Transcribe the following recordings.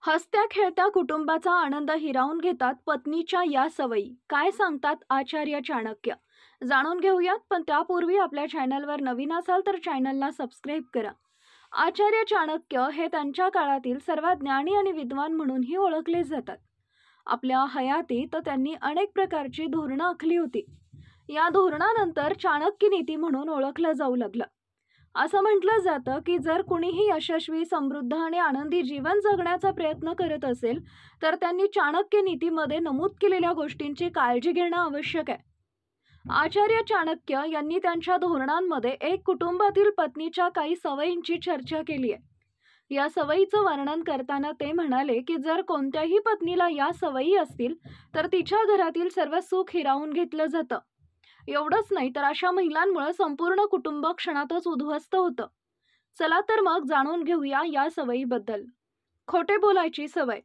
हसत्या खेळत्या कुटुंबाचा आनंद हिरावून घेतात पत्नीच्या या सवयी. काय सांगतात आचार्य चाणक्य? जाणून घेऊयात, पण त्यापूर्वी आपल्या चॅनलवर नवीन असाल तर चॅनलला सबस्क्राईब करा. आचार्य चाणक्य हे त्यांच्या काळातील सर्वात ज्ञानी आणि विद्वान म्हणूनही ओळखले जातात. आपल्या हयातीत त्यांनी अनेक प्रकारची धोरणं आखली होती. या धोरणानंतर चाणक्य नीती म्हणून ओळखलं जाऊ लागलं. असं म्हटलं जातं की जर कुणीही यशस्वी, समृद्ध आणि आनंदी जीवन जगण्याचा प्रयत्न करत असेल तर त्यांनी चाणक्य नीतीमध्ये नमूद केलेल्या गोष्टींची काळजी घेणं आवश्यक आहे. आचार्य चाणक्य यांनी त्यांच्या धोरणांमध्ये एक कुटुंबातील पत्नीच्या काही सवयींची चर्चा केली आहे. या सवयीचं वर्णन करताना ते म्हणाले की जर कोणत्याही पत्नीला या सवयी असतील तर तिच्या घरातील सर्व सुख हिरावून घेतलं जातं. एवढंच नाही तर अशा महिलांमुळे संपूर्ण कुटुंब क्षणातच उद्ध्वस्त होतं. चला तर मग जाणून घेऊया या सवयीबद्दल. खोटे बोलायची सवय.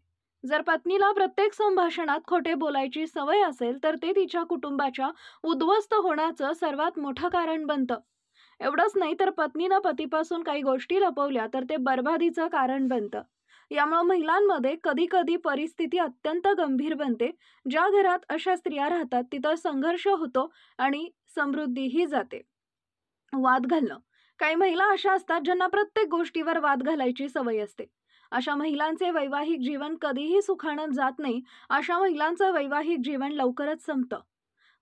जर पत्नीला प्रत्येक संभाषणात खोटे बोलायची सवय असेल तर ते तिच्या कुटुंबाच्या उद्ध्वस्त होण्याचं सर्वात मोठं कारण बनतं. एवढंच नाही तर पत्नीनं पतीपासून काही गोष्टी लपवल्या तर ते बर्बादीचं कारण बनतं. यामुळे महिलांमध्ये कधी कधी परिस्थिती अत्यंत गंभीर बनते. ज्या घरात अशा स्त्रिया राहतात तिथं संघर्ष होतो आणि समृद्धीही जाते. वाद घालणं. काही महिला अशा असतात ज्यांना प्रत्येक गोष्टीवर वाद घालायची सवय असते. अशा महिलांचे वैवाहिक जीवन कधीही सुखानं जात नाही. अशा महिलांचं वैवाहिक जीवन लवकरच संपतं.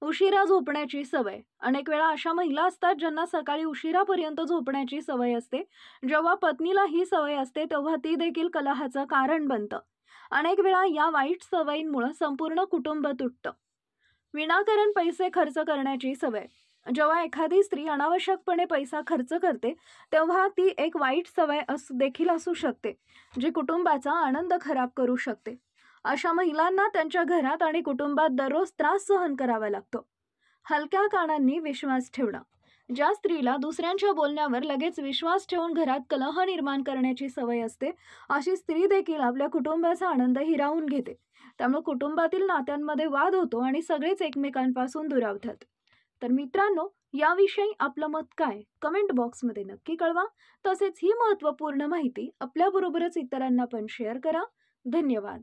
उशिरा झोपण्याची सवय. अनेक वेळा अशा महिला असतात ज्यांना सकाळी उशिरापर्यंत झोपण्याची सवय असते. जेव्हा पत्नीला ही सवय असते तेव्हा ती देखील कलहाचं कारण बनतं. अनेक वेळा या वाईट सवयींमुळे संपूर्ण कुटुंब तुटतं. विनाकारण पैसे खर्च करण्याची सवय. जेव्हा एखादी स्त्री अनावश्यकपणे पैसा खर्च करते तेव्हा ती एक वाईट सवय देखील असू शकते, जी कुटुंबाचा आनंद खराब करू शकते. अशा महिलांना त्यांच्या घरात आणि कुटुंबात दररोज त्रास सहन करावा लागतो. हलक्या कानांनी विश्वास ठेवणं. ज्या स्त्रीला दुसऱ्यांच्या बोलण्यावर लगेच विश्वास ठेवून घरात कलह निर्माण करण्याची सवय असते, अशी स्त्री देखील आपल्या कुटुंबाचा आनंद हिरावून घेते. त्यामुळे कुटुंबातील नात्यांमध्ये वाद होतो आणि सगळेच एकमेकांपासून दुरावतात. तर मित्रांनो, याविषयी आपलं मत काय? कमेंट बॉक्समध्ये नक्की कळवा. तसेच ही महत्त्वपूर्ण माहिती आपल्याबरोबरच इतरांना पण शेअर करा. धन्यवाद.